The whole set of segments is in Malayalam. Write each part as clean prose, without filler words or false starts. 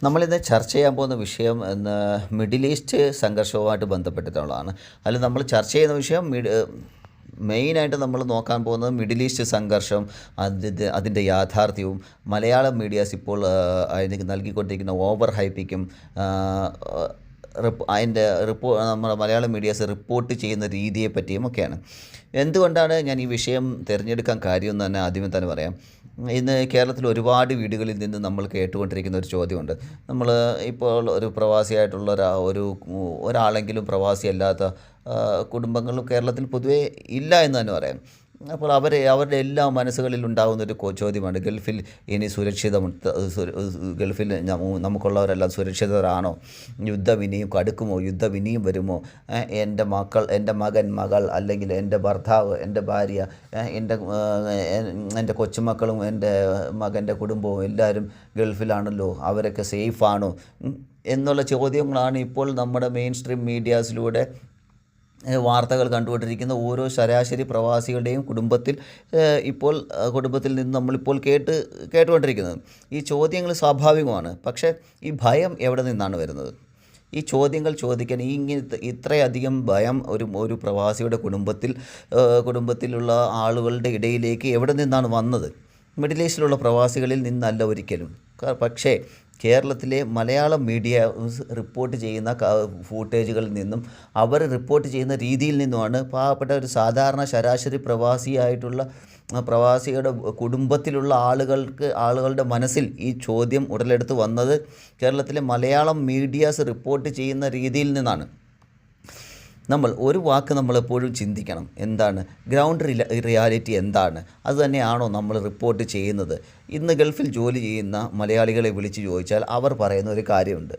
നമ്മളിന്ന് ചർച്ച ചെയ്യാൻ പോകുന്ന വിഷയം മിഡിൽ ഈസ്റ്റ് സംഘർഷവുമായിട്ട് ബന്ധപ്പെട്ടിട്ടുള്ളതാണ്. അതിൽ നമ്മൾ ചർച്ച ചെയ്യുന്ന വിഷയം മെയിനായിട്ട് നമ്മൾ നോക്കാൻ പോകുന്നത് മിഡിൽ ഈസ്റ്റ് സംഘർഷം, അതിൻ്റെ യാഥാർത്ഥ്യവും മലയാളം മീഡിയാസ് ഇപ്പോൾ അതിന് നൽകിക്കൊണ്ടിരിക്കുന്ന ഓവർ ഹൈപ്പിക്കും അതിൻ്റെ നമ്മുടെ മലയാളം മീഡിയാസ് റിപ്പോർട്ട് ചെയ്യുന്ന രീതിയെ പറ്റിയും ഒക്കെയാണ്. എന്തുകൊണ്ടാണ് ഞാൻ ഈ വിഷയം തിരഞ്ഞെടുക്കാൻ കാര്യമെന്ന് തന്നെ ആദ്യമേ തന്നെ പറയാം. ഇന്ന് കേരളത്തിൽ ഒരുപാട് വീടുകളിൽ നിന്ന് നമ്മൾ കേട്ടുകൊണ്ടിരിക്കുന്ന ഒരു ചോദ്യമുണ്ട്. നമ്മൾ ഇപ്പോൾ ഒരു പ്രവാസിയായിട്ടുള്ള ഒരാളെങ്കിലും പ്രവാസിയല്ലാത്ത കുടുംബങ്ങളും കേരളത്തിൽ പൊതുവേ ഇല്ല എന്ന് തന്നെ പറയാം. അപ്പോൾ അവരുടെ എല്ലാ മനസ്സുകളിൽ ഉണ്ടാകുന്നൊരു ചോദ്യമാണ്, ഗൾഫിൽ ഇനി ഗൾഫിൽ നമുക്കുള്ളവരെല്ലാം സുരക്ഷിതരാണോ? യുദ്ധം ഇനിയും കടുക്കുമോ? യുദ്ധം ഇനിയും വരുമോ? എൻ്റെ മകൻ, മകൾ, അല്ലെങ്കിൽ എൻ്റെ ഭർത്താവ്, എൻ്റെ ഭാര്യ, എൻ്റെ കൊച്ചുമക്കളും എൻ്റെ മകൻ്റെ കുടുംബവും എല്ലാവരും ഗൾഫിലാണല്ലോ, അവരൊക്കെ സേഫാണോ എന്നുള്ള ചോദ്യങ്ങളാണ് ഇപ്പോൾ നമ്മുടെ മെയിൻ സ്ട്രീം മീഡിയാസിലൂടെ വാർത്തകൾ കണ്ടുകൊണ്ടിരിക്കുന്ന ഓരോ ശരാശരി പ്രവാസികളുടെയും കുടുംബത്തിൽ നിന്ന് നമ്മളിപ്പോൾ കേട്ടുകൊണ്ടിരിക്കുന്നത്. ഈ ചോദ്യങ്ങൾ സ്വാഭാവികമാണ്. പക്ഷേ ഈ ഭയം എവിടെ നിന്നാണ് വരുന്നത്? ഈ ചോദ്യങ്ങൾ ചോദിക്കാൻ ഇത്രയധികം ഭയം ഒരു പ്രവാസിയുടെ കുടുംബത്തിലുള്ള ആളുകളുടെ ഇടയിലേക്ക് എവിടെ നിന്നാണ് വന്നത്? മിഡിൽ ഈസ്റ്റിലുള്ള പ്രവാസികളിൽ നിന്നല്ല ഒരിക്കലും. പക്ഷേ കേരളത്തിലെ മലയാളം മീഡിയ റിപ്പോർട്ട് ചെയ്യുന്ന ഫൂട്ടേജുകളിൽ നിന്നും അവർ റിപ്പോർട്ട് ചെയ്യുന്ന രീതിയിൽ നിന്നുമാണ് പാവപ്പെട്ട ഒരു സാധാരണ ശരാശരി പ്രവാസിയുടെ കുടുംബത്തിലുള്ള ആളുകളുടെ മനസ്സിൽ ഈ ചോദ്യം ഉടലെടുത്ത് വന്നത് കേരളത്തിലെ മലയാളം മീഡിയാസ് റിപ്പോർട്ട് ചെയ്യുന്ന രീതിയിൽ നിന്നാണ്. ഒരു വാക്ക് നമ്മളെപ്പോഴും ചിന്തിക്കണം, എന്താണ് ഗ്രൗണ്ട് റിയാലിറ്റി, എന്താണ് അത് തന്നെയാണോ നമ്മൾ റിപ്പോർട്ട് ചെയ്യുന്നത്? ഇന്ന് ഗൾഫിൽ ജോലി ചെയ്യുന്ന മലയാളികളെ വിളിച്ച് ചോദിച്ചാൽ അവർ പറയുന്ന ഒരു കാര്യമുണ്ട്.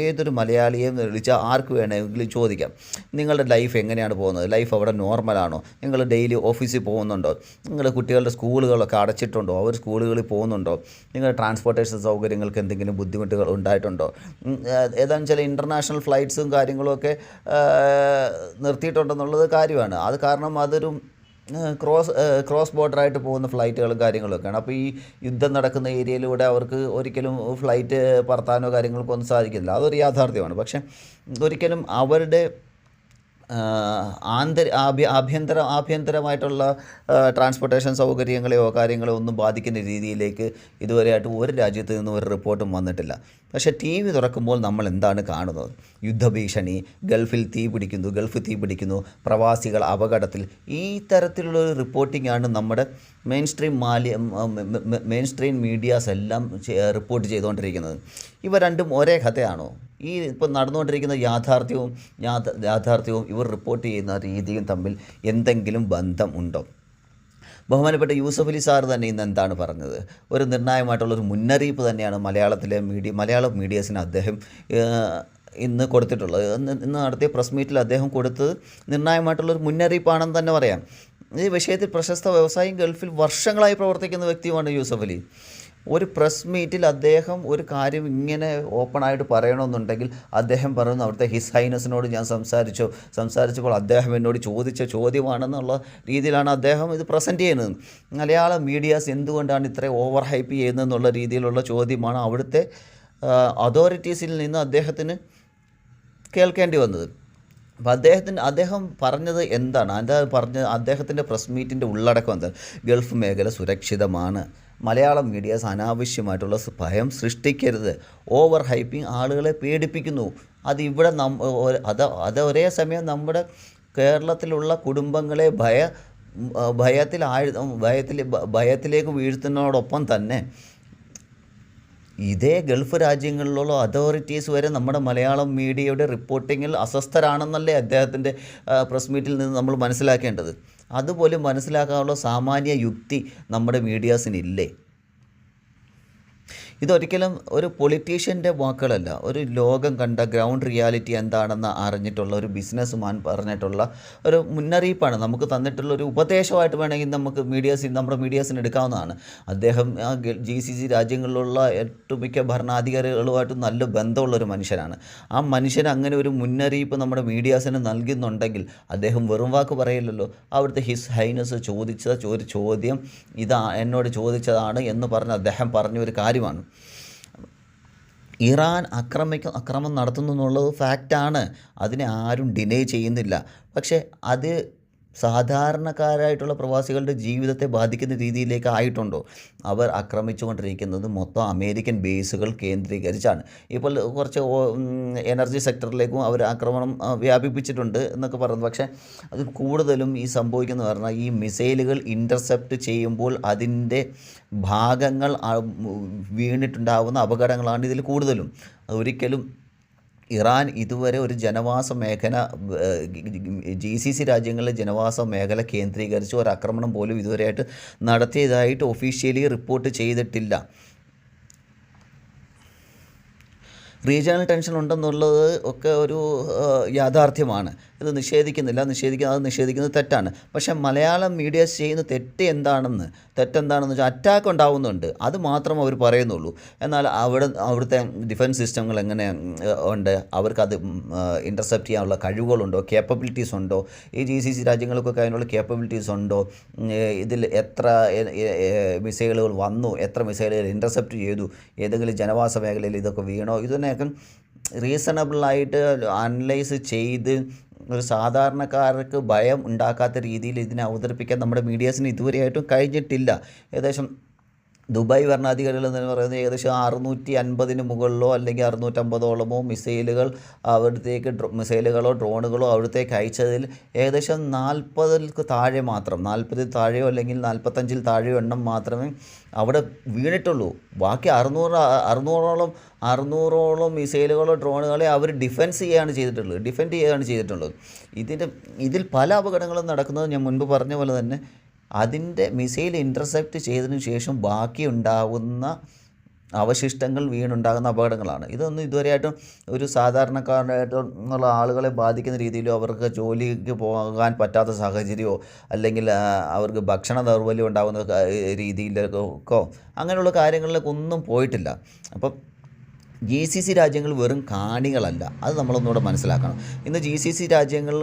ഏതൊരു മലയാളിയെ വിളിച്ചാൽ ആർക്ക് വേണമെങ്കിലും ചോദിക്കാം, നിങ്ങളുടെ ലൈഫ് എങ്ങനെയാണ് പോകുന്നത്? ലൈഫ് അവിടെ നോർമലാണോ? നിങ്ങൾ ഡെയിലി ഓഫീസിൽ പോകുന്നുണ്ടോ? നിങ്ങളുടെ കുട്ടികളുടെ സ്കൂളുകളൊക്കെ അടച്ചിട്ടുണ്ടോ? അവർ സ്കൂളുകളിൽ പോകുന്നുണ്ടോ? നിങ്ങളുടെ ട്രാൻസ്പോർട്ടേഷൻ സൗകര്യങ്ങൾക്ക് എന്തെങ്കിലും ബുദ്ധിമുട്ടുകൾ ഉണ്ടായിട്ടുണ്ടോ? ഏതാണെന്ന് വെച്ചാൽ ഇൻ്റർനാഷണൽ ഫ്ലൈറ്റ്സും കാര്യങ്ങളുമൊക്കെ നിർത്തിയിട്ടുണ്ടെന്നുള്ളത് കാര്യമാണ്. അത് കാരണം അതൊരു ക്രോസ് ബോർഡറായിട്ട് പോകുന്ന ഫ്ലൈറ്റുകളും കാര്യങ്ങളൊക്കെയാണ്. അപ്പോൾ ഈ യുദ്ധം നടക്കുന്ന ഏരിയയിലൂടെ അവർക്ക് ഒരിക്കലും ഫ്ലൈറ്റ് പറത്താനോ കാര്യങ്ങൾക്കോ ഒന്നും സാധിക്കില്ല. അതൊരു യാഥാർത്ഥ്യമാണ്. പക്ഷേ ഒരിക്കലും അവരുടെ ആഭ്യന്തരമായിട്ടുള്ള ട്രാൻസ്പോർട്ടേഷൻ സൗകര്യങ്ങളെയോ കാര്യങ്ങളോ ഒന്നും ബാധിക്കുന്ന രീതിയിലേക്ക് ഇതുവരെയായിട്ട് ഒരു രാജ്യത്ത് നിന്നും ഒരു റിപ്പോർട്ടും വന്നിട്ടില്ല. പക്ഷേ TV തുറക്കുമ്പോൾ നമ്മൾ എന്താണ് കാണുന്നത്? യുദ്ധഭീഷണി, ഗൾഫ് തീ പിടിക്കുന്നു, പ്രവാസികൾ അപകടത്തിൽ. ഈ തരത്തിലുള്ളൊരു റിപ്പോർട്ടിംഗാണ് നമ്മുടെ മെയിൻ സ്ട്രീം മീഡിയാസ് എല്ലാം റിപ്പോർട്ട് ചെയ്തുകൊണ്ടിരിക്കുന്നത്. ഇവ രണ്ടും ഒരേ കഥയാണോ? ഇപ്പോൾ നടന്നുകൊണ്ടിരിക്കുന്ന യാഥാർത്ഥ്യവും ഇവർ റിപ്പോർട്ട് ചെയ്യുന്ന രീതിയും തമ്മിൽ എന്തെങ്കിലും ബന്ധം ഉണ്ടോ? ബഹുമാനപ്പെട്ട യൂസഫ് അലി സാർ തന്നെ ഇന്ന് എന്താണ് പറഞ്ഞത്? ഒരു നിർണായകമായിട്ടുള്ളൊരു മുന്നറിയിപ്പ് തന്നെയാണ് മലയാളം മീഡിയസിന് അദ്ദേഹം ഇന്ന് കൊടുത്തിട്ടുള്ളത്. ഇന്ന് നടത്തിയ പ്രസ് മീറ്റിൽ അദ്ദേഹം കൊടുത്തത് നിർണായകമായിട്ടുള്ളൊരു മുന്നറിയിപ്പാണെന്ന് തന്നെ പറയാം. ഈ വിഷയത്തിൽ പ്രശസ്ത വ്യവസായിയും ഗൾഫിൽ വർഷങ്ങളായി പ്രവർത്തിക്കുന്ന വ്യക്തിയുമാണ് യൂസഫ് അലി. ഒരു പ്രസ് മീറ്റിൽ അദ്ദേഹം ഒരു കാര്യം ഇങ്ങനെ ഓപ്പണായിട്ട് പറയണമെന്നുണ്ടെങ്കിൽ അദ്ദേഹം പറയുന്നു, അവിടുത്തെ ഹിസ് ഹൈനസിനോട് ഞാൻ സംസാരിച്ചപ്പോൾ അദ്ദേഹം എന്നോട് ചോദിച്ച ചോദ്യമാണെന്നുള്ള രീതിയിലാണ് അദ്ദേഹം ഇത് പ്രസൻറ്റ് ചെയ്യുന്നത്. മലയാളം മീഡിയാസ് എന്തുകൊണ്ടാണ് ഇത്രയും ഓവർ ഹൈപ്പ് ചെയ്യുന്നതെന്നുള്ള രീതിയിലുള്ള ചോദ്യമാണ് അവിടുത്തെ അതോറിറ്റീസിൽ നിന്ന് അദ്ദേഹത്തിന് കേൾക്കേണ്ടി വന്നത്. അപ്പോൾ അദ്ദേഹം പറഞ്ഞത് എന്താണ്? അദ്ദേഹത്തിൻ്റെ പ്രസ് മീറ്റിൻ്റെ ഉള്ളടക്കം എന്താണ്? ഗൾഫ് മേഖല സുരക്ഷിതമാണ്, മലയാളം മീഡിയാസ് അനാവശ്യമായിട്ടുള്ള ഭയം സൃഷ്ടിക്കരുത്, ഓവർ ഹൈപ്പിംഗ് ആളുകളെ പേടിപ്പിക്കുന്നു. ഒരേ സമയം നമ്മുടെ കേരളത്തിലുള്ള കുടുംബങ്ങളെ ഭയത്തിലേക്ക് വീഴ്ത്തുന്നതോടൊപ്പം തന്നെ ഇതേ ഗൾഫ് രാജ്യങ്ങളിലുള്ള അതോറിറ്റീസ് വരെ നമ്മുടെ മലയാളം മീഡിയയുടെ റിപ്പോർട്ടിങ്ങിൽ അസ്വസ്ഥരാണെന്നല്ലേ അദ്ദേഹത്തിൻ്റെ പ്രസ് മീറ്റിൽ നിന്ന് നമ്മൾ മനസ്സിലാക്കേണ്ടത്. അതുപോലും മനസ്സിലാക്കാനുള്ള സാമാന്യ യുക്തി നമ്മുടെ മീഡിയാസിനില്ലേ? ഇതൊരിക്കലും ഒരു പൊളിറ്റീഷ്യൻ്റെ വാക്കുകളല്ല, ഒരു ലോകം കണ്ട ഗ്രൗണ്ട് റിയാലിറ്റി എന്താണെന്ന് അറിഞ്ഞിട്ടുള്ള ഒരു ബിസിനസ്മാൻ പറഞ്ഞിട്ടുള്ള ഒരു മുന്നറിയിപ്പാണ്, നമുക്ക് തന്നിട്ടുള്ള ഒരു ഉപദേശമായിട്ട് വേണമെങ്കിൽ നമ്മുടെ മീഡിയാസിന് എടുക്കാവുന്നതാണ്. അദ്ദേഹം GCC രാജ്യങ്ങളിലുള്ള ഒട്ടുമിക്ക ഭരണാധികാരികളുമായിട്ട് നല്ല ബന്ധമുള്ളൊരു മനുഷ്യനാണ്. ആ മനുഷ്യന് അങ്ങനെ ഒരു മുന്നറിയിപ്പ് നമ്മുടെ മീഡിയാസിന് നൽകുന്നുണ്ടെങ്കിൽ അദ്ദേഹം വെറും വാക്ക് പറയില്ലല്ലോ. അവിടുത്തെ ഹിസ് ഹൈനസ് ചോദിച്ച ഒരു ചോദ്യം എന്നോട് ചോദിച്ചതാണ് എന്ന് പറഞ്ഞ് അദ്ദേഹം പറഞ്ഞൊരു കാര്യമാണ്. ഇറാൻ അക്രമം നടത്തുന്നു എന്നുള്ളത് ഫാക്റ്റാണ്. അതിനെ ആരും ഡിനൈ ചെയ്യുന്നില്ല. പക്ഷേ അത് സാധാരണക്കാരായിട്ടുള്ള പ്രവാസികളുടെ ജീവിതത്തെ ബാധിക്കുന്ന രീതിയിലേക്ക് ആയിട്ടുണ്ടോ? അവർ ആക്രമിച്ചുകൊണ്ടിരിക്കുന്നത് മൊത്തം അമേരിക്കൻ ബേസുകൾ കേന്ദ്രീകരിച്ചാണ്. ഇപ്പോൾ കുറച്ച് എനർജി സെക്ടറിലേക്കും അവർ ആക്രമണം വ്യാപിപ്പിച്ചിട്ടുണ്ട് എന്നൊക്കെ പറയുന്നു. പക്ഷേ അത് കൂടുതലും ഈ സംഭവിക്കുന്നത് പറഞ്ഞാൽ ഈ മിസൈലുകൾ ഇൻ്റർസെപ്റ്റ് ചെയ്യുമ്പോൾ അതിൻ്റെ ഭാഗങ്ങൾ വീണിട്ടുണ്ടാകുന്ന അപകടങ്ങളാണ് ഇതിൽ കൂടുതലും. ഒരിക്കലും ഇറാൻ ഇതുവരെ ഒരു ജനവാസ മേഖല GCC രാജ്യങ്ങളിലെ ജനവാസ മേഖല കേന്ദ്രീകരിച്ച് ഒരു ആക്രമണം പോലും ഇതുവരെയായിട്ട് നടത്തിയതായിട്ട് ഒഫീഷ്യലി റിപ്പോർട്ട് ചെയ്തിട്ടില്ല. റീജിയണൽ ടെൻഷൻ ഉണ്ടെന്നുള്ളത് ഒക്കെ ഒരു യാഥാർത്ഥ്യമാണ്. ഇത് നിഷേധിക്കുന്നത് തെറ്റാണ്. പക്ഷേ മലയാളം മീഡിയാസ് ചെയ്യുന്ന തെറ്റെന്താണെന്ന് വെച്ചാൽ അറ്റാക്ക് ഉണ്ടാവുന്നുണ്ട്, അത് മാത്രം അവർ പറയുന്നുള്ളൂ. എന്നാൽ അവിടുത്തെ ഡിഫൻസ് സിസ്റ്റങ്ങൾ എങ്ങനെ ഉണ്ട്, അവർക്കത് ഇൻ്റർസെപ്റ്റ് ചെയ്യാനുള്ള കഴിവുകളുണ്ടോ, കേപ്പബിലിറ്റീസ് ഉണ്ടോ, ഈ GCC രാജ്യങ്ങൾക്കൊക്കെ അതിനുള്ള കേപ്പബിലിറ്റീസ് ഉണ്ടോ, ഇതിൽ എത്ര മിസൈലുകൾ വന്നു, എത്ര മിസൈലുകൾ ഇൻ്റർസെപ്റ്റ് ചെയ്തു, ഏതെങ്കിലും ജനവാസ മേഖലയിൽ ഇതൊക്കെ വീണോ, ഇതിനെയൊക്കെ റീസണബിളായിട്ട് അനലൈസ് ചെയ്ത് ഒരു സാധാരണക്കാർക്ക് ഭയം ഉണ്ടാക്കാത്ത രീതിയിൽ ഇതിനെ അവതരിപ്പിക്കാൻ നമ്മുടെ മീഡിയാസിന് ഇതുവരെയായിട്ടും കഴിഞ്ഞിട്ടില്ല. ഏകദേശം ദുബായ് ഭരണാധികാരികൾ എന്ന് പറയുന്നത് ഏകദേശം 650 മുകളിലോ അല്ലെങ്കിൽ 650ഓളമോ മിസൈലുകൾ അവിടത്തേക്ക് മിസൈലുകളോ ഡ്രോണുകളോ അവിടത്തേക്ക് അയച്ചതിൽ ഏകദേശം 40 താഴെ മാത്രം, 40 താഴെയോ അല്ലെങ്കിൽ 45 താഴെയോ എണ്ണം മാത്രമേ അവിടെ വീണിട്ടുള്ളൂ. ബാക്കി 600ഓളം മിസൈലുകളോ ഡ്രോണുകളെ അവർ ഡിഫെൻഡ് ചെയ്യുകയാണ് ചെയ്തിട്ടുള്ളത്. ഇതിൽ പല അപകടങ്ങളും നടക്കുന്നത് ഞാൻ മുൻപ് പറഞ്ഞ പോലെ തന്നെ അതിൻ്റെ മിസൈൽ ഇൻ്റർസെപ്റ്റ് ചെയ്തതിനു ശേഷം ബാക്കി ഉണ്ടാകുന്ന അവശിഷ്ടങ്ങൾ വീണുണ്ടാകുന്ന അപകടങ്ങളാണ്. ഇതൊന്നും ഇതുവരെയായിട്ടും ഒരു സാധാരണക്കാരായിട്ടുള്ള ആളുകളെ ബാധിക്കുന്ന രീതിയിലോ അവർക്ക് ജോലിക്ക് പോകാൻ പറ്റാത്ത സാഹചര്യമോ അല്ലെങ്കിൽ അവർക്ക് ഭക്ഷണ ദൗർബല്യം ഉണ്ടാകുന്ന രീതിയിലേക്കോ അങ്ങനെയുള്ള കാര്യങ്ങളിലേക്കൊന്നും പോയിട്ടില്ല. അപ്പം GCC രാജ്യങ്ങൾ വെറും കാണികളല്ല, അത് നമ്മളൊന്നുകൂടെ മനസ്സിലാക്കണം. ഇന്ന് GCC രാജ്യങ്ങൾ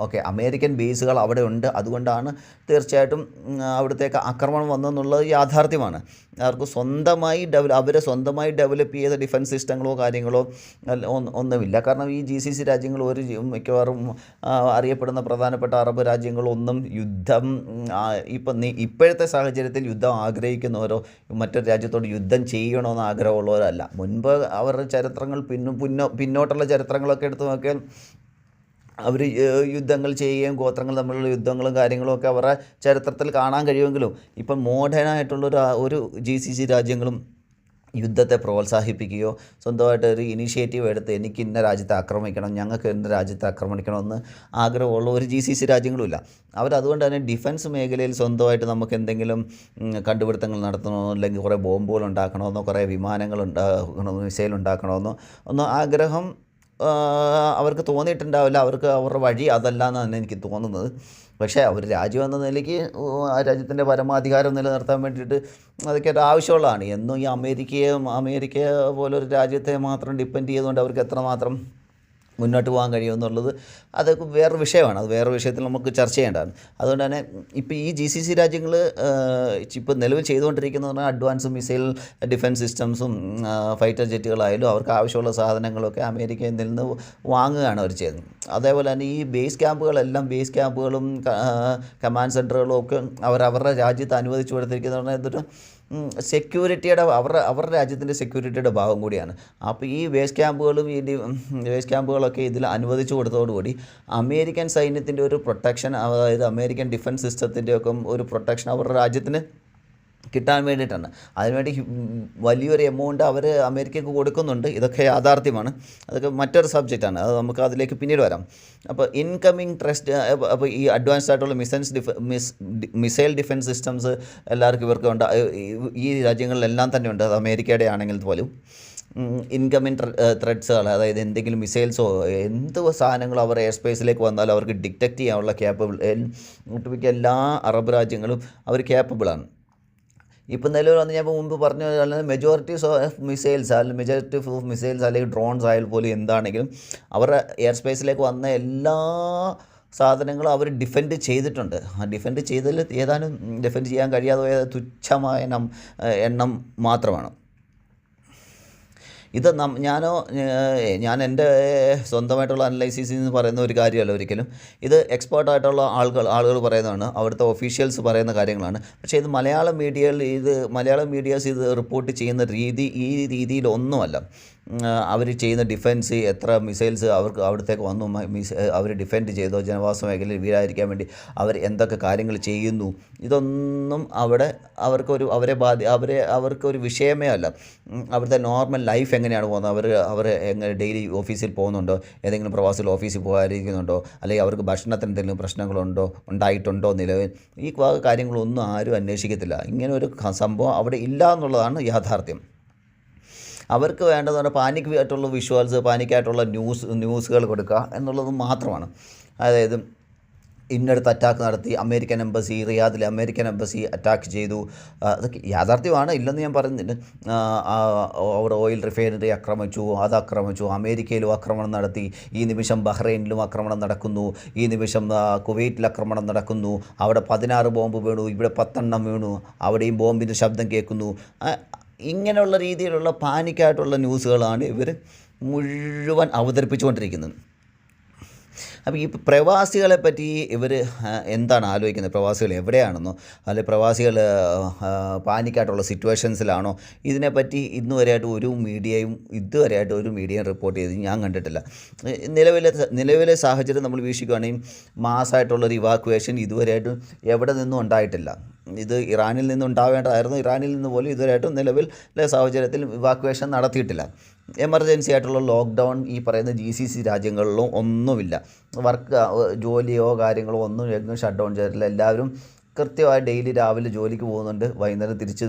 ഓക്കെ, അമേരിക്കൻ ബേസുകൾ അവിടെ ഉണ്ട്, അതുകൊണ്ടാണ് തീർച്ചയായിട്ടും അവിടത്തേക്ക് ആക്രമണം വന്നെന്നുള്ളത് യാഥാർത്ഥ്യമാണ്. അവർക്ക് സ്വന്തമായി ഡെവലപ്പ് ചെയ്ത ഡിഫൻസ് സിസ്റ്റങ്ങളോ കാര്യങ്ങളോ ഒന്നുമില്ല. കാരണം ഈ GCC രാജ്യങ്ങൾ മിക്കവാറും അറിയപ്പെടുന്ന പ്രധാനപ്പെട്ട അറബ് രാജ്യങ്ങളൊന്നും യുദ്ധം ഇപ്പോഴത്തെ സാഹചര്യത്തിൽ യുദ്ധം ആഗ്രഹിക്കുന്നവരോ മറ്റൊരു രാജ്യത്തോട് യുദ്ധം ചെയ്യണമെന്ന് ആഗ്രഹമുള്ളവരല്ല. മുൻപ് അവരുടെ ചരിത്രങ്ങൾ പിന്നോട്ടുള്ള ചരിത്രങ്ങളൊക്കെ എടുത്തു നോക്കിയാൽ അവർ യുദ്ധങ്ങൾ ചെയ്യുകയും ഗോത്രങ്ങൾ തമ്മിലുള്ള യുദ്ധങ്ങളും കാര്യങ്ങളും ഒക്കെ അവരുടെ ചരിത്രത്തിൽ കാണാൻ കഴിയുമെങ്കിലും ഇപ്പം മോഡേണായിട്ടുള്ള ഒരു GCC രാജ്യങ്ങളും യുദ്ധത്തെ പ്രോത്സാഹിപ്പിക്കുകയോ സ്വന്തമായിട്ട് ഒരു ഇനീഷ്യേറ്റീവ് എടുത്ത് എനിക്ക് ഇന്ന രാജ്യത്തെ ആക്രമിക്കണം, ഞങ്ങൾക്ക് ഇന്ന രാജ്യത്തെ ആക്രമിക്കണമെന്ന് ആഗ്രഹമുള്ള ഒരു GCC രാജ്യങ്ങളുമില്ല. അവരതുകൊണ്ട് തന്നെ ഡിഫൻസ് മേഖലയിൽ സ്വന്തമായിട്ട് നമുക്ക് എന്തെങ്കിലും കണ്ടുപിടുത്തങ്ങൾ നടത്തണമെന്നോ അല്ലെങ്കിൽ കുറേ ബോംബുകൾ ഉണ്ടാക്കണമെന്നോ കുറേ വിമാനങ്ങൾ മിസൈൽ ഉണ്ടാക്കണമെന്നോ ഒന്നും ആഗ്രഹം അവർക്ക് തോന്നിയിട്ടുണ്ടാവില്ല. അവരുടെ വഴി അതല്ല എന്നാണ് എനിക്ക് തോന്നുന്നത്. പക്ഷേ അവർ രാജ്യം എന്ന നിലയ്ക്ക് ആ രാജ്യത്തിൻ്റെ പരമാധികാരം നിലനിർത്താൻ വേണ്ടിയിട്ട് അതൊക്കെ ഒരു ആവശ്യമുള്ളതാണ്. എന്നും ഈ അമേരിക്ക പോലൊരു രാജ്യത്തെ മാത്രം ഡിപ്പെൻഡ് ചെയ്തുകൊണ്ട് അവർക്ക് എത്രമാത്രം മുന്നോട്ട് പോകാൻ കഴിയുമെന്നുള്ളത് അതൊക്കെ വേറൊരു വിഷയമാണ്. അത് വേറൊരു വിഷയത്തിൽ നമുക്ക് ചർച്ച ചെയ്യേണ്ടതാണ്. അതുകൊണ്ട് തന്നെ ഇപ്പോൾ ഈ GCC രാജ്യങ്ങൾ ഇപ്പോൾ നിലവിൽ ചെയ്തുകൊണ്ടിരിക്കുന്നത് പറഞ്ഞാൽ അഡ്വാൻസ് മിസൈൽ ഡിഫൻസ് സിസ്റ്റംസും ഫൈറ്റർ ജെറ്റുകളായാലും അവർക്ക് ആവശ്യമുള്ള സാധനങ്ങളൊക്കെ അമേരിക്കയിൽ നിന്ന് വാങ്ങുകയാണ് അവർ ചെയ്യുന്നത്. അതേപോലെ തന്നെ ഈ ബേസ് ക്യാമ്പുകളും കമാൻഡ് സെൻറ്ററുകളും ഒക്കെ അവരുടെ രാജ്യത്ത് അനുവദിച്ചു കൊടുത്തിരിക്കുന്നത് പറഞ്ഞാൽ ഇതൊരു സെക്യൂരിറ്റിയുടെ അവരുടെ രാജ്യത്തിൻ്റെ സെക്യൂരിറ്റിയുടെ ഭാഗം കൂടിയാണ്. അപ്പോൾ ഈ ബേസ് ക്യാമ്പുകളൊക്കെ ഇതിൽ അനുവദിച്ചു കൊടുത്തതോടുകൂടി അമേരിക്കൻ സൈന്യത്തിൻ്റെ ഒരു പ്രൊട്ടക്ഷൻ, അതായത് അമേരിക്കൻ ഡിഫൻസ് സിസ്റ്റത്തിൻ്റെയൊക്കെ ഒരു പ്രൊട്ടക്ഷൻ അവരുടെ രാജ്യത്തിന് കിട്ടാൻ വേണ്ടിയിട്ടാണ്. അതിനുവേണ്ടി വലിയൊരു എമൗണ്ട് അവർ അമേരിക്കയ്ക്ക് കൊടുക്കുന്നുണ്ട്. ഇതൊക്കെ യാഥാർത്ഥ്യമാണ്. അതൊക്കെ മറ്റൊരു സബ്ജക്റ്റാണ്. അത് നമുക്ക് അതിലേക്ക് പിന്നീട് വരാം. അപ്പോൾ ഇൻകമിങ് ട്രസ്റ്റ്, അപ്പോൾ ഈ അഡ്വാൻസ്ഡ് ആയിട്ടുള്ള മിസൈൽ ഡിഫൻസ് സിസ്റ്റംസ് എല്ലാവർക്കും ഇവർക്ക് ഉണ്ട്. ഈ രാജ്യങ്ങളിലെല്ലാം തന്നെ ഉണ്ട്. അത് അമേരിക്കയുടെ ആണെങ്കിൽ പോലും ഇൻകമിങ് ത്രെഡ്സുകൾ, അതായത് എന്തെങ്കിലും മിസൈൽസോ എന്ത് സാധനങ്ങളോ അവർ എയർ സ്പേസിലേക്ക് വന്നാലും അവർക്ക് ഡിറ്റക്റ്റ് ചെയ്യാനുള്ള ഒട്ടുമിക്ക എല്ലാ അറബ് രാജ്യങ്ങളും അവർ കേപ്പബിളാണ്. ഇപ്പം നിലവിൽ വന്ന് ഞാൻ മുമ്പ് പറഞ്ഞ മെജോറിറ്റി ഓഫ് മിസൈൽസ് അല്ലെങ്കിൽ ഡ്രോൺസ് ആയാൽ പോലും എന്താണെങ്കിലും അവരുടെ എയർ സ്പേസിലേക്ക് വന്ന എല്ലാ സാധനങ്ങളും അവർ ഡിഫെൻഡ് ചെയ്തിട്ടുണ്ട്. ആ ഡിഫെൻഡ് ചെയ്തതിൽ ഏതാനും ഡിഫെൻഡ് ചെയ്യാൻ കഴിയാതെ തുച്ഛമായ എണ്ണം മാത്രമാണ്. ഇത് ഞാൻ എൻ്റെ സ്വന്തമായിട്ടുള്ള അനലൈസിസിൽ നിന്ന് പറയുന്ന ഒരു കാര്യമല്ല ഒരിക്കലും. ഇത് എക്സ്പേർട്ടായിട്ടുള്ള ആളുകൾ പറയുന്നതാണ്, അവിടുത്തെ ഒഫീഷ്യൽസ് പറയുന്ന കാര്യങ്ങളാണ്. പക്ഷേ ഇത് മലയാളം മീഡിയാസ് ഇത് റിപ്പോർട്ട് ചെയ്യുന്ന രീതി ഈ രീതിയിലൊന്നുമല്ല. അവർ ചെയ്യുന്ന ഡിഫൻസ്, എത്ര മിസൈൽസ് അവിടത്തേക്ക് വന്നു, അവർ ഡിഫെൻഡ് ചെയ്തോ, ജനവാസ മേഖലയിൽ വീഴാതിരിക്കാൻ വേണ്ടി അവർ എന്തൊക്കെ കാര്യങ്ങൾ ചെയ്യുന്നു, ഇതൊന്നും അവർക്കൊരു വിഷയമേ അല്ല. അവിടുത്തെ നോർമൽ ലൈഫ് എങ്ങനെയാണ് പോകുന്നത്, അവർ എങ്ങനെ ഡെയിലി ഓഫീസിൽ പോകുന്നുണ്ടോ, ഏതെങ്കിലും പ്രവാസികൾ ഓഫീസിൽ പോകാതിരിക്കുന്നുണ്ടോ, അല്ലെങ്കിൽ അവർക്ക് ഭക്ഷണത്തിന് എന്തെങ്കിലും ഉണ്ടായിട്ടുണ്ടോ നിലവിൽ, ഈ കാര്യങ്ങളൊന്നും ആരും അന്വേഷിക്കത്തില്ല. ഇങ്ങനെ ഒരു സംഭവം അവിടെ ഇല്ല എന്നുള്ളതാണ് യാഥാർത്ഥ്യം. അവർക്ക് വേണ്ടതെന്ന് പറഞ്ഞാൽ പാനിക്കായിട്ടുള്ള വിഷ്വൽസ്, പാനിക്കായിട്ടുള്ള ന്യൂസുകൾ കൊടുക്കുക എന്നുള്ളത് മാത്രമാണ്. അതായത് ഇന്നടുത്ത് അറ്റാക്ക് നടത്തി, റിയാദിലെ അമേരിക്കൻ എംബസി അറ്റാക്ക് ചെയ്തു, അതൊക്കെ യാഥാർത്ഥ്യമാണ്, ഇല്ലെന്ന് ഞാൻ പറയുന്നില്ല. അവിടെ ഓയിൽ റിഫൈനറി ആക്രമിച്ചു, അമേരിക്കയിലും ആക്രമണം നടത്തി, ഈ നിമിഷം ബഹ്റൈനിലും ആക്രമണം നടക്കുന്നു, ഈ നിമിഷം കുവൈറ്റിൽ ആക്രമണം നടക്കുന്നു, അവിടെ 16 ബോംബ് വീണു, ഇവിടെ 10 വീണു, അവിടെയും ബോംബിൻ്റെ ശബ്ദം കേൾക്കുന്നു. ഇങ്ങനെയുള്ള രീതിയിലുള്ള പാനിക്കായിട്ടുള്ള ന്യൂസുകളാണ് ഇവർ മുഴുവൻ അവതരിപ്പിച്ചുകൊണ്ടിരിക്കുന്നത്. അപ്പോൾ ഈ പ്രവാസികളെ പറ്റി ഇവർ എന്താണ് ആലോചിക്കുന്നത്, പ്രവാസികൾ എവിടെയാണെന്നോ, അല്ലെങ്കിൽ പ്രവാസികൾ പാനിക്കായിട്ടുള്ള സിറ്റുവേഷൻസിലാണോ, ഇതിനെപ്പറ്റി ഇതുവരെയായിട്ട് ഒരു മീഡിയയും റിപ്പോർട്ട് ചെയ്ത് ഞാൻ കണ്ടിട്ടില്ല. നിലവിലെ സാഹചര്യം നമ്മൾ വീക്ഷിക്കുകയാണെങ്കിൽ മാസമായിട്ടുള്ളൊരു ഇവാക്വേഷൻ ഇതുവരെയായിട്ടും എവിടെ നിന്നും ഉണ്ടായിട്ടില്ല. ഇത് ഇറാനിൽ നിന്ന് ഉണ്ടാവേണ്ടതായിരുന്നു. ഇറാനിൽ നിന്ന് പോലും ഇതുവരെയായിട്ടും നിലവിലെ സാഹചര്യത്തിൽ ഇവാക്വേഷൻ നടത്തിയിട്ടില്ല. എമർജൻസി ആയിട്ടുള്ള ലോക്ക്ഡൗൺ ഈ പറയുന്ന GCC രാജ്യങ്ങളിലും ഒന്നുമില്ല. ജോലിയോ കാര്യങ്ങളോ ഒന്നും എങ്ങും ഷട്ട് ഡൗൺ ചെയ്തിട്ടില്ല. എല്ലാവരും കൃത്യമായി ഡെയിലി രാവിലെ ജോലിക്ക് പോകുന്നുണ്ട്, വൈകുന്നേരം തിരിച്ച്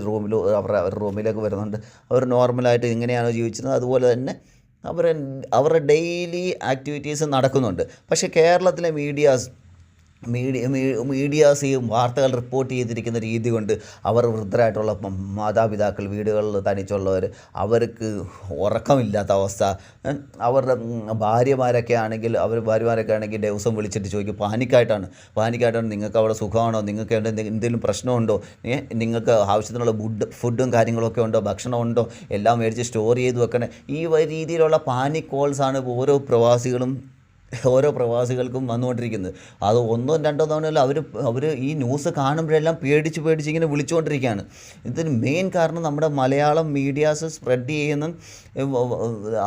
അവരുടെ റൂമിലേക്ക് വരുന്നുണ്ട്. അവർ നോർമലായിട്ട് എങ്ങനെയാണോ ജീവിച്ചിരുന്നത് അതുപോലെ തന്നെ അവരുടെ ഡെയിലി ആക്ടിവിറ്റീസ് നടക്കുന്നുണ്ട്. പക്ഷേ കേരളത്തിലെ മീഡിയാസ് ഈ വാർത്തകൾ റിപ്പോർട്ട് ചെയ്തിരിക്കുന്ന രീതി കൊണ്ട് അവർ വൃദ്ധരായിട്ടുള്ള മാതാപിതാക്കൾ, വീടുകളിൽ തനിച്ചുള്ളവർ, അവർക്ക് ഉറക്കമില്ലാത്ത അവസ്ഥ, അവരുടെ ഭാര്യമാരൊക്കെ ആണെങ്കിൽ ദിവസം വിളിച്ചിട്ട് ചോദിക്കും, പാനിക്കായിട്ടാണ് നിങ്ങൾക്ക് അവിടെ സുഖമാണോ, നിങ്ങൾക്ക് എന്തെങ്കിലും പ്രശ്നമുണ്ടോ, നിങ്ങൾക്ക് ആവശ്യത്തിനുള്ള ഫുഡും കാര്യങ്ങളൊക്കെ ഉണ്ടോ, ഭക്ഷണമുണ്ടോ, എല്ലാം മേടിച്ച് സ്റ്റോർ ചെയ്ത് വെക്കണേ. ഈ രീതിയിലുള്ള പാനിക് കോൾസാണ് ഓരോ പ്രവാസികൾക്കും വന്നുകൊണ്ടിരിക്കുന്നത്. അത് 1 2 തവണയല്ല, അവർ ഈ ന്യൂസ് കാണുമ്പോഴെല്ലാം പേടിച്ച് ഇങ്ങനെ വിളിച്ചുകൊണ്ടിരിക്കുകയാണ്. ഇതിന് മെയിൻ കാരണം നമ്മുടെ മലയാളം മീഡിയാസ്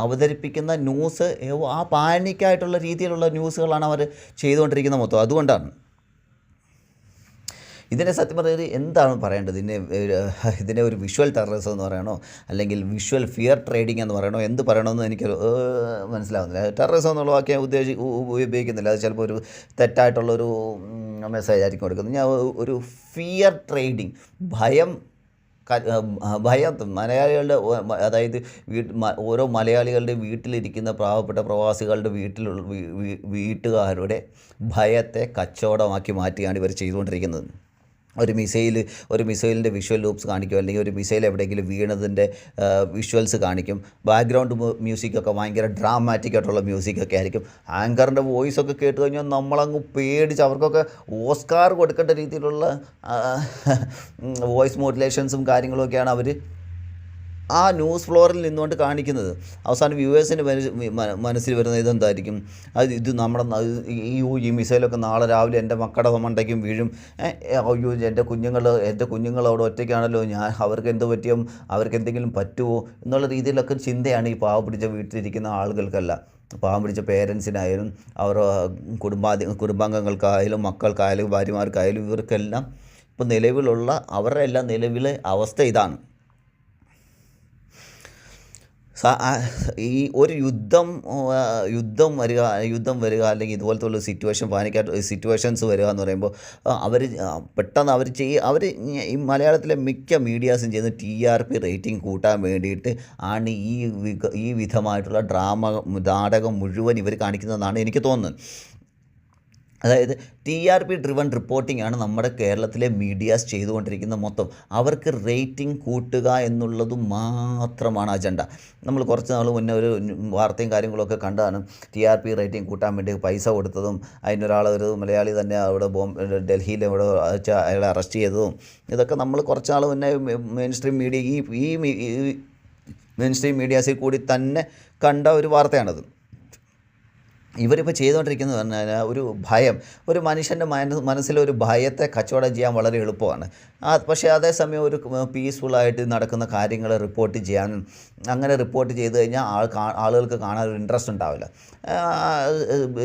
അവതരിപ്പിക്കുന്ന ന്യൂസ് ആ പാനിക്കായിട്ടുള്ള രീതിയിലുള്ള ന്യൂസുകളാണ് അവർ ചെയ്തുകൊണ്ടിരിക്കുന്നത് മൊത്തം. അതുകൊണ്ടാണ് ഇതിനെ സത്യം പറഞ്ഞാൽ എന്താണ് പറയേണ്ടത്, ഇതിനെ ഒരു വിഷ്വൽ ടെററിസം എന്ന് പറയണോ, അല്ലെങ്കിൽ വിഷ്വൽ ഫിയർ ട്രേഡിംഗ് എന്ന് പറയണോ, എന്ത് പറയണമെന്ന് എനിക്ക് മനസ്സിലാവുന്നില്ല. ടെററിസം എന്നുള്ള വാക്യം ഉപയോഗിക്കുന്നില്ല, അത് ചിലപ്പോൾ ഒരു തെറ്റായിട്ടുള്ളൊരു മെസ്സേജ് ആയിരിക്കും കൊടുക്കുന്നത്. ഞാൻ ഒരു ഫിയർ ട്രേഡിംഗ്, ഭയം മലയാളികളുടെ, അതായത് ഓരോ മലയാളികളുടെ വീട്ടിലിരിക്കുന്ന പാവപ്പെട്ട പ്രവാസികളുടെ വീട്ടുകാരുടെ ഭയത്തെ കച്ചവടമാക്കി മാറ്റിയാണ് ഇവർ ചെയ്തുകൊണ്ടിരിക്കുന്നത്. ഒരു മിസൈലിൻ്റെ വിഷ്വൽ ലൂപ്സ് കാണിക്കും, അല്ലെങ്കിൽ ഒരു മിസൈൽ എവിടെയെങ്കിലും വീണതിൻ്റെ വിഷ്വൽസ് കാണിക്കും. ബാക്ക്ഗ്രൗണ്ട് മ്യൂസിക്കൊക്കെ ഭയങ്കര ഡ്രാമാറ്റിക് ആയിട്ടുള്ള മ്യൂസിക്കൊക്കെ ആയിരിക്കും. ആങ്കറിൻ്റെ വോയിസൊക്കെ കേട്ട് കഴിഞ്ഞാൽ നമ്മളങ്ങ് പേടിച്ച്, അവർക്കൊക്കെ ഓസ്കാർ കൊടുക്കേണ്ട രീതിയിലുള്ള വോയിസ് മോഡുലേഷൻസും കാര്യങ്ങളുമൊക്കെയാണ് അവർ ആ ന്യൂസ് ഫ്ലോറിൽ നിന്നുകൊണ്ട് കാണിക്കുന്നത്. അവസാനം വ്യൂവേഴ്സിൻ്റെ മനസ്സിൽ വരുന്നത് ഇതെന്തായിരിക്കും, ഈ മിസൈലൊക്കെ നാളെ രാവിലെ എൻ്റെ മക്കളുടെ മണ്ടയ്ക്കും വീഴും, അയ്യോ എൻ്റെ കുഞ്ഞുങ്ങൾ അവിടെ ഒറ്റയ്ക്കാണല്ലോ, അവർക്ക് എന്തെങ്കിലും പറ്റുമോ എന്നുള്ള രീതിയിലൊക്കെ ചിന്തയാണ് ഈ പാവം പിടിച്ച വീട്ടിലിരിക്കുന്ന ആളുകൾക്കല്ല. പാവം പിടിച്ച പേരൻസിനായാലും അവരുടെ കുടുംബാംഗങ്ങൾക്കായാലും മക്കൾക്കായാലും ഭാര്യമാർക്കായാലും ഇവർക്കെല്ലാം ഇപ്പോൾ അവരുടെ എല്ലാം നിലവിലെ അവസ്ഥ ഇതാണ്. ഈ ഒരു യുദ്ധം വരിക അല്ലെങ്കിൽ ഇതുപോലത്തെ ഉള്ള സിറ്റുവേഷൻസ് വരിക എന്ന് പറയുമ്പോൾ പെട്ടെന്ന് ഈ മലയാളത്തിലെ മിക്ക മീഡിയാസും ചെയ്യുന്ന TRP റേറ്റിംഗ് കൂട്ടാൻ വേണ്ടിയിട്ട് ആണ് ഈ വിധമായിട്ടുള്ള നാടകം മുഴുവൻ ഇവർ കാണിക്കുന്നതെന്നാണ് എനിക്ക് തോന്നുന്നത്. അതായത് TRP ഡ്രിവൺ റിപ്പോർട്ടിംഗ് ആണ് നമ്മുടെ കേരളത്തിലെ മീഡിയാസ് ചെയ്തുകൊണ്ടിരിക്കുന്ന മൊത്തം. അവർക്ക് റേറ്റിംഗ് കൂട്ടുക എന്നുള്ളത് മാത്രമാണ് അജണ്ട. നമ്മൾ കുറച്ച് നാൾ മുന്നേ ഒരു വാർത്തയും കാര്യങ്ങളൊക്കെ കണ്ടതാണ്. TRP റേറ്റിംഗ് കൂട്ടാൻ വേണ്ടി പൈസ കൊടുത്തതും, ഒരു മലയാളി തന്നെ അവിടെ ഡൽഹിയിൽ അയാളെ അറസ്റ്റ് ചെയ്തതും, ഇതൊക്കെ നമ്മൾ കുറച്ച് നാൾ മുന്നേ മെയിൻ സ്ട്രീം മീഡിയ ഈ മെയിൻ സ്ട്രീം മീഡിയാസിൽ കൂടി തന്നെ കണ്ട ഒരു വാർത്തയാണത്. ഇവരിപ്പോൾ ചെയ്തുകൊണ്ടിരിക്കുന്നത് പറഞ്ഞാൽ ഒരു ഭയം, ഒരു മനുഷ്യൻ്റെ മനസ്സിലൊരു ഭയത്തെ കച്ചവടം ചെയ്യാൻ വളരെ എളുപ്പമാണ്. പക്ഷേ അതേസമയം ഒരു പീസ്ഫുള്ളായിട്ട് നടക്കുന്ന കാര്യങ്ങൾ റിപ്പോർട്ട് ചെയ്യാനും, അങ്ങനെ റിപ്പോർട്ട് ചെയ്ത് കഴിഞ്ഞാൽ ആളുകൾക്ക് കാണാൻ ഒരു ഇൻട്രസ്റ്റ് ഉണ്ടാവില്ല.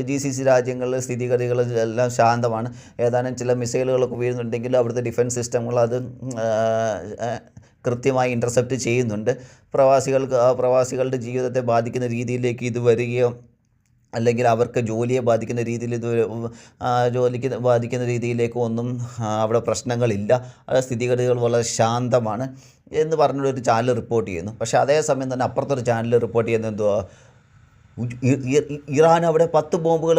GCC രാജ്യങ്ങളിലെ സ്ഥിതിഗതികൾ എല്ലാം ശാന്തമാണ്. ഏതാനും ചില മിസൈലുകളൊക്കെ വീഴുന്നുണ്ടെങ്കിൽ അവിടുത്തെ ഡിഫൻസ് സിസ്റ്റങ്ങൾ അത് കൃത്യമായി ഇൻ്റർസെപ്റ്റ് ചെയ്യുന്നുണ്ട്. പ്രവാസികളുടെ ജീവിതത്തെ ബാധിക്കുന്ന രീതിയിലേക്ക് ഇത് വരികയോ അല്ലെങ്കിൽ അവർക്ക് ജോലിയെ ബാധിക്കുന്ന രീതിയിൽ ജോലിക്ക് ബാധിക്കുന്ന രീതിയിലേക്ക് ഒന്നും അവിടെ പ്രശ്നങ്ങളില്ല, സ്ഥിതിഗതികൾ വളരെ ശാന്തമാണ് എന്ന് പറഞ്ഞൊരു ചാനൽ റിപ്പോർട്ട് ചെയ്യുന്നു. പക്ഷേ അതേസമയം തന്നെ അപ്പുറത്തൊരു ചാനൽ റിപ്പോർട്ട് ചെയ്യുന്നത് എന്തുവാ, ഇറാൻ അവിടെ 10 ബോംബുകൾ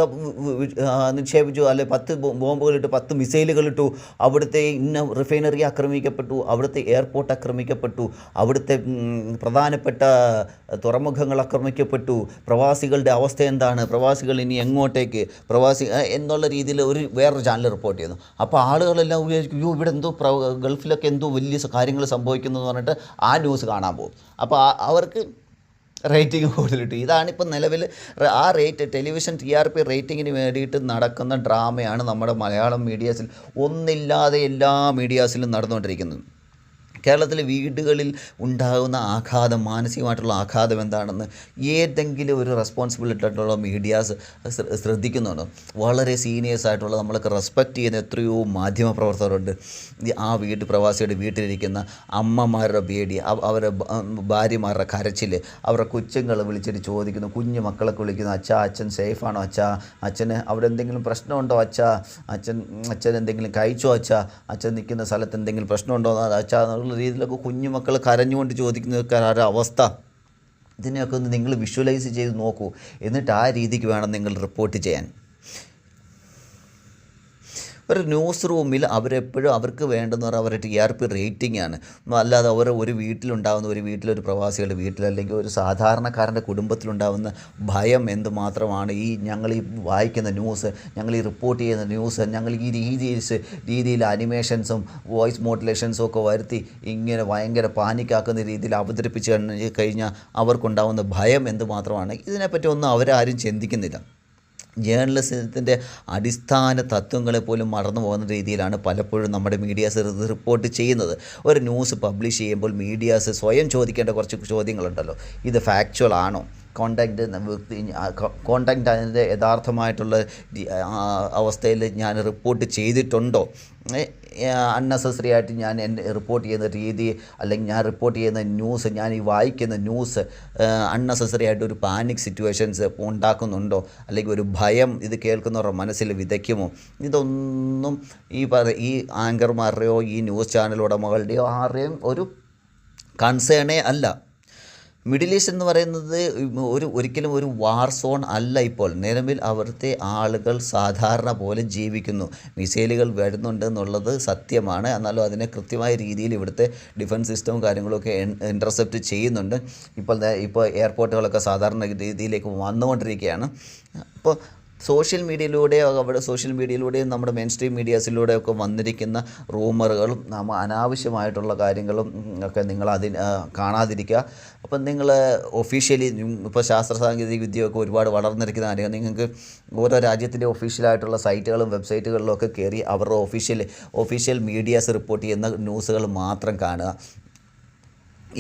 നിക്ഷേപിച്ചു, അല്ലെ 10 ബോംബുകളിട്ടു, 10 മിസൈലുകളിട്ടു, അവിടുത്തെ ഇന്ന റിഫൈനറി ആക്രമിക്കപ്പെട്ടു, അവിടുത്തെ എയർപോർട്ട് ആക്രമിക്കപ്പെട്ടു, അവിടുത്തെ പ്രധാനപ്പെട്ട തുറമുഖങ്ങൾ ആക്രമിക്കപ്പെട്ടു, പ്രവാസികളുടെ അവസ്ഥ എന്താണ്, പ്രവാസികൾ ഇനി എങ്ങോട്ടേക്ക്, എന്നുള്ള രീതിയിൽ വേറൊരു ചാനൽ റിപ്പോർട്ട് ചെയ്യുന്നു. അപ്പോൾ ആളുകളെല്ലാം വിചാരിക്കും, ഇവിടെ എന്തോ ഗൾഫിലൊക്കെ എന്തോ വലിയ കാര്യങ്ങൾ സംഭവിക്കുന്നു എന്ന് പറഞ്ഞിട്ട് ആ ന്യൂസ് കാണാൻ പോകും. അപ്പോൾ അവർക്ക് റേറ്റിംഗ് കൂടുതലിട്ടു. ഇതാണിപ്പോൾ നിലവിൽ ആ ടെലിവിഷൻ TRP റേറ്റിങ്ങിന് വേണ്ടിയിട്ട് നടക്കുന്ന ഡ്രാമയാണ് നമ്മുടെ മലയാളം മീഡിയാസിൽ ഒന്നില്ലാതെ എല്ലാ മീഡിയാസിലും നടന്നുകൊണ്ടിരിക്കുന്നത്. കേരളത്തിലെ വീടുകളിൽ ഉണ്ടാകുന്ന ആഘാതം, മാനസികമായിട്ടുള്ള ആഘാതം എന്താണെന്ന് ഏതെങ്കിലും ഒരു റെസ്പോൺസിബിലിറ്റി ആയിട്ടുള്ള മീഡിയാസ് ശ്രദ്ധിക്കുന്നുണ്ടോ? വളരെ സീനിയേഴ്സായിട്ടുള്ള നമ്മളൊക്കെ റെസ്പെക്റ്റ് ചെയ്യുന്ന എത്രയോ മാധ്യമപ്രവർത്തകരുണ്ട്. ആ പ്രവാസിയുടെ വീട്ടിലിരിക്കുന്ന അമ്മമാരുടെ പേടി, അവരുടെ ഭാര്യമാരുടെ കരച്ചിൽ, അവരുടെ കൊച്ചുങ്ങൾ വിളിച്ചിട്ട് ചോദിക്കുന്നു, കുഞ്ഞു മക്കളൊക്കെ വിളിക്കുന്നു, അച്ഛൻ സേഫാണോ അച്ഛാ, അച്ഛന് അവിടെ എന്തെങ്കിലും പ്രശ്നമുണ്ടോ അച്ഛാ, അച്ഛൻ എന്തെങ്കിലും കഴിച്ചോ അച്ഛാ, അച്ഛൻ നിൽക്കുന്ന സ്ഥലത്ത് എന്തെങ്കിലും പ്രശ്നമുണ്ടോ അച്ഛാ എന്നുള്ള രീതിയിലൊക്കെ കുഞ്ഞുമക്കൾ കരഞ്ഞുകൊണ്ട് ചോദിക്കുന്ന അവസ്ഥ. ഇതിനെയൊക്കെ ഒന്ന് നിങ്ങൾ വിഷ്വലൈസ് ചെയ്ത് നോക്കൂ. എന്നിട്ട് ആ രീതിക്ക് വേണം നിങ്ങൾ റിപ്പോർട്ട് ചെയ്യാൻ. ഒരു ന്യൂസ് റൂമിൽ അവരെപ്പോഴും അവർക്ക് വേണ്ടെന്ന് പറഞ്ഞാൽ അവരുടെ TRP റേറ്റിംഗ് ആണ്. അല്ലാതെ ഒരു വീട്ടിലൊരു പ്രവാസികളുടെ വീട്ടിൽ അല്ലെങ്കിൽ ഒരു സാധാരണക്കാരൻ്റെ കുടുംബത്തിലുണ്ടാകുന്ന ഭയം എന്തുമാത്രമാണ്. ഞങ്ങൾ ഈ വായിക്കുന്ന ന്യൂസ്, ഞങ്ങൾ ഈ റിപ്പോർട്ട് ചെയ്യുന്ന ന്യൂസ്, ഞങ്ങൾ ഈ രീതിയിൽ അനിമേഷൻസും വോയിസ് മോഡുലേഷൻസും ഒക്കെ വരുത്തി ഇങ്ങനെ ഭയങ്കര പാനിക്കാക്കുന്ന രീതിയിൽ അവതരിപ്പിച്ച് കഴിഞ്ഞാൽ അവർക്കുണ്ടാകുന്ന ഭയം എന്തുമാത്രമാണ്. ഇതിനെപ്പറ്റി ഒന്നും അവരാരും ചിന്തിക്കുന്നില്ല. ജേർണലിസത്തിൻ്റെ അടിസ്ഥാന തത്വങ്ങളെ പോലും മറന്നു പോകുന്ന രീതിയിലാണ് പലപ്പോഴും നമ്മുടെ മീഡിയാസ് റിപ്പോർട്ട് ചെയ്യുന്നത്. ഒരു ന്യൂസ് പബ്ലിഷ് ചെയ്യുമ്പോൾ മീഡിയാസ് സ്വയം ചോദിക്കേണ്ട കുറച്ച് ചോദ്യങ്ങളുണ്ടല്ലോ. ഇത് ഫാക്ച്വൽ ആണോ? കോണ്ടാക്റ്റ് അതിൻ്റെ യഥാർത്ഥമായിട്ടുള്ള അവസ്ഥയിൽ ഞാൻ റിപ്പോർട്ട് ചെയ്തിട്ടുണ്ടോ? അൺനെസസറി ആയിട്ട് ഞാൻ റിപ്പോർട്ട് ചെയ്യുന്ന രീതി, അല്ലെങ്കിൽ ഞാൻ റിപ്പോർട്ട് ചെയ്യുന്ന ന്യൂസ്, ഞാൻ ഈ വായിക്കുന്ന ന്യൂസ് അൺനെസസറി ആയിട്ട് ഒരു പാനിക് സിറ്റുവേഷൻസ് ഉണ്ടാക്കുന്നുണ്ടോ, അല്ലെങ്കിൽ ഒരു ഭയം ഇത് കേൾക്കുന്നവരുടെ മനസ്സിൽ വിതയ്ക്കുമോ? ഇതൊന്നും ഈ ആങ്കർമാരുടെയോ ഈ ന്യൂസ് ചാനൽ ഉടമകളുടെയോ ആരുടെയും ഒരു കൺസേണേ അല്ല. മിഡിൽ ഈസ്റ്റ് എന്ന് പറയുന്നത് ഒരിക്കലും ഒരു വാർ സോൺ അല്ല. ഇപ്പോൾ നിലവിൽ അവിടുത്തെ ആളുകൾ സാധാരണ പോലെ ജീവിക്കുന്നു. മിസൈലുകൾ വരുന്നുണ്ട് എന്നുള്ളത് സത്യമാണ്. എന്നാലും അതിനെ കൃത്യമായ രീതിയിൽ ഇവിടുത്തെ ഡിഫൻസ് സിസ്റ്റവും കാര്യങ്ങളൊക്കെ ഇൻ്റർസെപ്റ്റ് ചെയ്യുന്നുണ്ട്. ഇപ്പോൾ എയർപോർട്ടുകളൊക്കെ സാധാരണ രീതിയിലേക്ക് വന്നുകൊണ്ടിരിക്കുകയാണ്. അപ്പോൾ സോഷ്യൽ മീഡിയയിലൂടെയും നമ്മുടെ മെയിൻ സ്ട്രീം മീഡിയാസിലൂടെയൊക്കെ വന്നിരിക്കുന്ന റൂമറുകളും അനാവശ്യമായിട്ടുള്ള കാര്യങ്ങളും ഒക്കെ നിങ്ങൾ കാണാതിരിക്കുക. അപ്പം നിങ്ങൾ ഒഫീഷ്യലി ഇപ്പോൾ ശാസ്ത്ര സാങ്കേതിക വിദ്യയൊക്കെ ഒരുപാട് വളർന്നിരിക്കുന്ന കാര്യം, നിങ്ങൾക്ക് ഓരോ രാജ്യത്തിൻ്റെ ഒഫീഷ്യലായിട്ടുള്ള സൈറ്റുകളും വെബ്സൈറ്റുകളിലും ഒക്കെ കയറി അവരുടെ ഒഫീഷ്യൽ മീഡിയാസ് റിപ്പോർട്ട് ചെയ്യുന്ന ന്യൂസുകൾ മാത്രം കാണുക.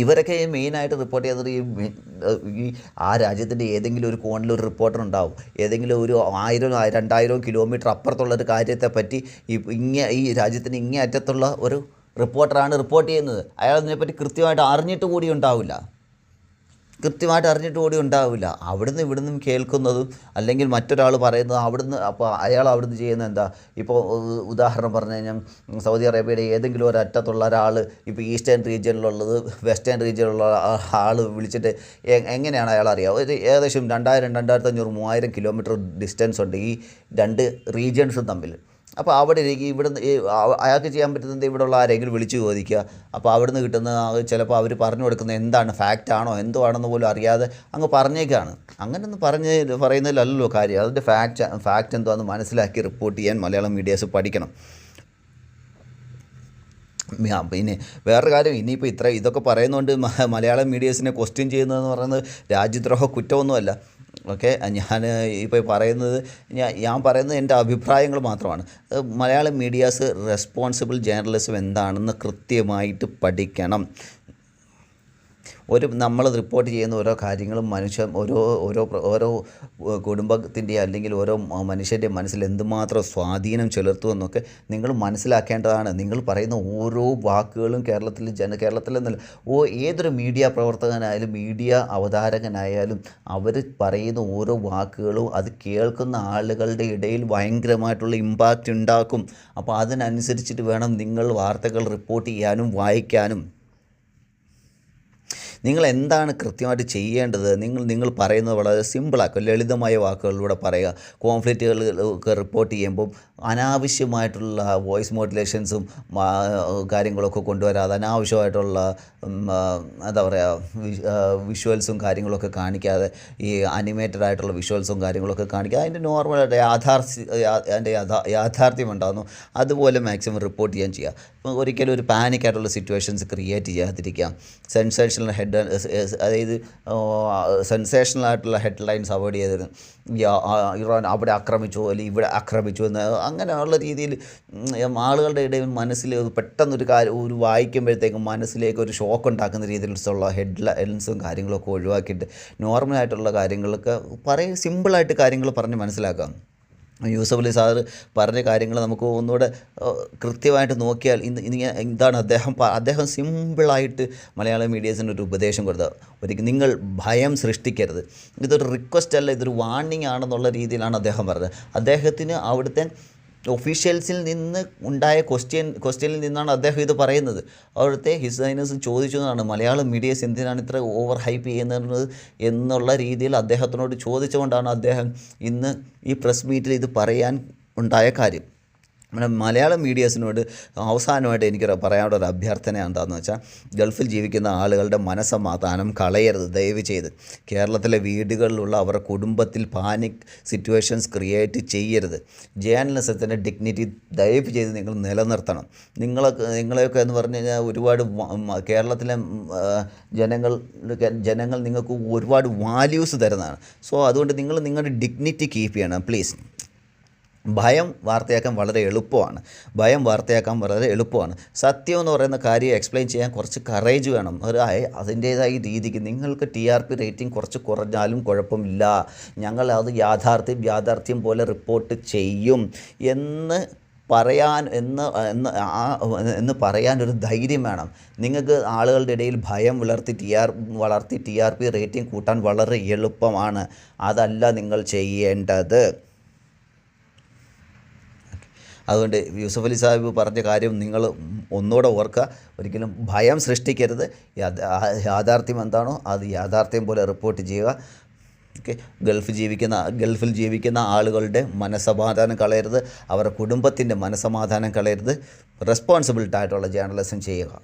ഇവരൊക്കെ മെയിനായിട്ട് റിപ്പോർട്ട് ചെയ്യുന്നത് ആ രാജ്യത്തിൻ്റെ ഏതെങ്കിലും ഒരു കോണിൽ ഒരു റിപ്പോർട്ടർ ഉണ്ടാവും. ഏതെങ്കിലും ഒരു 1000-2000 കിലോമീറ്റർ അപ്പുറത്തുള്ളൊരു കാര്യത്തെപ്പറ്റി ഈ രാജ്യത്തിന് ഇങ്ങേ അറ്റത്തുള്ള ഒരു റിപ്പോർട്ടറാണ് റിപ്പോർട്ട് ചെയ്യുന്നത്. അയാൾ അതിനെപ്പറ്റി കൃത്യമായിട്ട് അറിഞ്ഞിട്ട് കൂടി ഉണ്ടാവില്ല. അവിടുന്ന് ഇവിടുന്നും കേൾക്കുന്നതും അല്ലെങ്കിൽ മറ്റൊരാൾ പറയുന്നത് അപ്പോൾ അയാൾ അവിടുന്ന് ചെയ്യുന്നത് എന്താ? ഇപ്പോൾ ഉദാഹരണം പറഞ്ഞു കഴിഞ്ഞാൽ സൗദി അറേബ്യയുടെ ഏതെങ്കിലും ഒരു അറ്റത്തുള്ള ഒരാൾ ഇപ്പോൾ ഈസ്റ്റേൺ റീജിയനിലുള്ളത് വെസ്റ്റേൺ റീജിയനിലുള്ള ആൾ വിളിച്ചിട്ട് എങ്ങനെയാണ് അയാൾ അറിയുക? ഒരു ഏകദേശം 2000-2500 3000 കിലോമീറ്റർ ഡിസ്റ്റൻസ് ഉണ്ട് ഈ രണ്ട് റീജിയൻസും തമ്മിൽ. അപ്പോൾ അവിടെ ഇവിടുന്ന് അയാൾക്ക് ചെയ്യാൻ പറ്റുന്നത് ഇവിടെയുള്ള ആരെങ്കിലും വിളിച്ച് ചോദിക്കുക. അപ്പോൾ അവിടുന്ന് കിട്ടുന്ന ചിലപ്പോൾ അവർ പറഞ്ഞു കൊടുക്കുന്നത് എന്താണ്, ഫാക്റ്റാണോ എന്തോ ആണെന്ന് പോലും അറിയാതെ അങ്ങ് പറഞ്ഞേക്കാണ്. അങ്ങനെയൊന്നും പറയുന്നതിലല്ലല്ലോ കാര്യം. അതിൻ്റെ ഫാക്റ്റ് എന്തോ എന്ന് മനസ്സിലാക്കി റിപ്പോർട്ട് ചെയ്യാൻ മലയാളം മീഡിയാസ് പഠിക്കണം. പിന്നെ വേറൊരു കാര്യം, ഇനിയിപ്പോൾ ഇതൊക്കെ പറയുന്നതുകൊണ്ട് മലയാളം മീഡിയസിനെ ക്വസ്റ്റ്യൻ ചെയ്യുന്നതെന്ന് പറയുന്നത് രാജ്യദ്രോഹ കുറ്റമൊന്നുമല്ല. ഓക്കെ, ഞാൻ ഇപ്പോൾ പറയുന്നത് ഞാൻ പറയുന്നത് എൻ്റെ അഭിപ്രായങ്ങൾ മാത്രമാണ്. മലയാളം മീഡിയാസ് റെസ്പോൺസിബിൾ ജേർണലിസം എന്താണെന്ന് കൃത്യമായിട്ട് പഠിക്കണം. നമ്മൾ റിപ്പോർട്ട് ചെയ്യുന്ന ഓരോ കാര്യങ്ങളും ഓരോ കുടുംബത്തിൻ്റെ അല്ലെങ്കിൽ ഓരോ മനുഷ്യൻ്റെ മനസ്സിൽ എന്തുമാത്രം സ്വാധീനം ചെലുത്തുമെന്നൊക്കെ നിങ്ങൾ മനസ്സിലാക്കേണ്ടതാണ്. നിങ്ങൾ പറയുന്ന ഓരോ വാക്കുകളും കേരളത്തിലെന്നല്ല, ഏതൊരു മീഡിയ പ്രവർത്തകനായാലും മീഡിയ അവതാരകനായാലും അവർ പറയുന്ന ഓരോ വാക്കുകളും അത് കേൾക്കുന്ന ആളുകളുടെ ഇടയിൽ ഭയങ്കരമായിട്ടുള്ള ഇമ്പാക്റ്റ് ഉണ്ടാക്കും. അപ്പോൾ അതിനനുസരിച്ചിട്ട് വേണം നിങ്ങൾ വാർത്തകൾ റിപ്പോർട്ട് ചെയ്യാനും വായിക്കാനും. നിങ്ങൾ എന്താണ് കൃത്യമായിട്ട് ചെയ്യേണ്ടത്? നിങ്ങൾ പറയുന്നത് വളരെ സിമ്പിളാക്കുക, ലളിതമായ വാക്കുകളിലൂടെ പറയുക. കോൺഫ്ലിക്റ്റുകളൊക്കെ റിപ്പോർട്ട് ചെയ്യുമ്പം അനാവശ്യമായിട്ടുള്ള വോയിസ് മോഡുലേഷൻസും കാര്യങ്ങളൊക്കെ കൊണ്ടുവരാതെ, അനാവശ്യമായിട്ടുള്ള എന്താ പറയുക വിഷ്വൽസും കാര്യങ്ങളൊക്കെ കാണിക്കാതെ, ഈ അനിമേറ്റഡ് ആയിട്ടുള്ള വിഷ്വൽസും കാര്യങ്ങളൊക്കെ കാണിക്കാതെ അതിൻ്റെ നോർമലായിട്ട് യാഥാർത്ഥ്യം ഉണ്ടാകുന്നു അതുപോലെ മാക്സിമം റിപ്പോർട്ട് ചെയ്യാൻ ചെയ്യുക. ഒരിക്കലും ഒരു പാനിക്കായിട്ടുള്ള സിറ്റുവേഷൻസ് ക്രിയേറ്റ് ചെയ്യാതിരിക്കുക. സെൻസേഷണൽ അതായത് സെൻസേഷണലായിട്ടുള്ള ഹെഡ്ലൈൻസ് അവോയ്ഡ് ചെയ്തിരുന്നു. ഇറാൻ അവിടെ ആക്രമിച്ചു അല്ലെങ്കിൽ ഇവിടെ ആക്രമിച്ചു എന്ന് അങ്ങനെയുള്ള രീതിയിൽ ആളുകളുടെ ഇടയിൽ മനസ്സിൽ പെട്ടെന്നൊരു ഒരു വായിക്കുമ്പോഴത്തേക്കും മനസ്സിലേക്ക് ഒരു ഷോക്ക് ഉണ്ടാക്കുന്ന രീതിയിലുള്ള ഹെഡ്ലൈൻസും കാര്യങ്ങളൊക്കെ ഒഴിവാക്കിയിട്ട് നോർമലായിട്ടുള്ള കാര്യങ്ങളൊക്കെ സിമ്പിളായിട്ട് കാര്യങ്ങൾ പറഞ്ഞ് മനസ്സിലാക്കാം. യൂസഫ് അലി സാറ് പറഞ്ഞ കാര്യങ്ങൾ നമുക്ക് ഒന്നുകൂടെ കൃത്യമായിട്ട് നോക്കിയാൽ ഇതാണ് അദ്ദേഹം സിമ്പിളായിട്ട് മലയാളം മീഡിയസിന് ഒരു ഉപദേശം കൊടുത്തത്. ഒരിക്കലും നിങ്ങൾ ഭയം സൃഷ്ടിക്കരുത്. ഇതൊരു റിക്വസ്റ്റ് അല്ല, ഇതൊരു വാർണിംഗ് ആണെന്നുള്ള രീതിയിലാണ് അദ്ദേഹം പറഞ്ഞത്. അദ്ദേഹത്തിന് അവിടുത്തെ ഒഫീഷ്യൽസിൽ നിന്ന് ഉണ്ടായ ക്വസ്റ്റ്യനിൽ നിന്നാണ് അദ്ദേഹം ഇത് പറയുന്നത്. അവിടുത്തെ ഹിസ് ഹൈനസ് ചോദിച്ചതാണ് മലയാളം മീഡിയസ് എന്തിനാണ് ഇത്ര ഓവർ ഹൈപ്പ് ചെയ്യുന്നത് എന്നുള്ള രീതിയിൽ അദ്ദേഹത്തിനോട് ചോദിച്ചുകൊണ്ടാണ് അദ്ദേഹം ഇന്ന് ഈ പ്രസ് മീറ്റിൽ ഇത് പറയാൻ ഉണ്ടായ കാര്യം. മലയാളം മീഡിയസിനോട് അവസാനമായിട്ട് എനിക്ക് പറയാനുള്ള ഒരു അഭ്യർത്ഥന എന്താണെന്ന് വെച്ചാൽ, ഗൾഫിൽ ജീവിക്കുന്ന ആളുകളുടെ മനസ്സമാധാനം കളയരുത് ദയവ് ചെയ്ത്. കേരളത്തിലെ വീടുകളിലുള്ള അവരുടെ കുടുംബത്തിൽ പാനിക് സിറ്റുവേഷൻസ് ക്രിയേറ്റ് ചെയ്യരുത്. ജേർണലിസത്തിൻ്റെ ഡിഗ്നിറ്റി ദയവ് ചെയ്ത് നിങ്ങൾ നിലനിർത്തണം. നിങ്ങളെയൊക്കെ എന്ന് പറഞ്ഞു കഴിഞ്ഞാൽ ഒരുപാട് കേരളത്തിലെ ജനങ്ങൾ നിങ്ങൾക്ക് ഒരുപാട് വാല്യൂസ് തരുന്നതാണ്. സോ അതുകൊണ്ട് നിങ്ങൾ നിങ്ങളുടെ ഡിഗ്നിറ്റി കീപ്പ് ചെയ്യണം പ്ലീസ്. ഭയം വാർത്തയാക്കാൻ വളരെ എളുപ്പമാണ്. സത്യം എന്ന് പറയുന്ന കാര്യം എക്സ്പ്ലെയിൻ ചെയ്യാൻ കുറച്ച് കറേജ് വേണം. അതിൻ്റേതായ രീതിക്ക് നിങ്ങൾക്ക് TRP റേറ്റിംഗ് കുറച്ച് കുറഞ്ഞാലും കുഴപ്പമില്ല, ഞങ്ങൾ അത് യാഥാർത്ഥ്യം പോലെ റിപ്പോർട്ട് ചെയ്യും എന്ന് പറയാനൊരു ധൈര്യം വേണം. നിങ്ങൾക്ക് ആളുകളുടെ ഇടയിൽ ഭയം വളർത്തി TRP റേറ്റിംഗ് കൂട്ടാൻ വളരെ എളുപ്പമാണ്. അതല്ല നിങ്ങൾ ചെയ്യേണ്ടത്. അതുകൊണ്ട് യൂസഫ് അലി സാഹിബ് പറഞ്ഞ കാര്യം നിങ്ങൾ ഒന്നുകൂടെ ഓർക്കുക. ഒരിക്കലും ഭയം സൃഷ്ടിക്കരുത്. യാഥാർത്ഥ്യം എന്താണോ അത് യാഥാർത്ഥ്യം പോലെ റിപ്പോർട്ട് ചെയ്യുക. ഓക്കെ, ഗൾഫിൽ ജീവിക്കുന്ന ആളുകളുടെ മനസ്സമാധാനം കളയരുത്, അവരുടെ കുടുംബത്തിൻ്റെ മനസ്സമാധാനം കളയരുത്. റെസ്പോൺസിബിലിറ്റി ആയിട്ടുള്ള ജേർണലിസം ചെയ്യുക.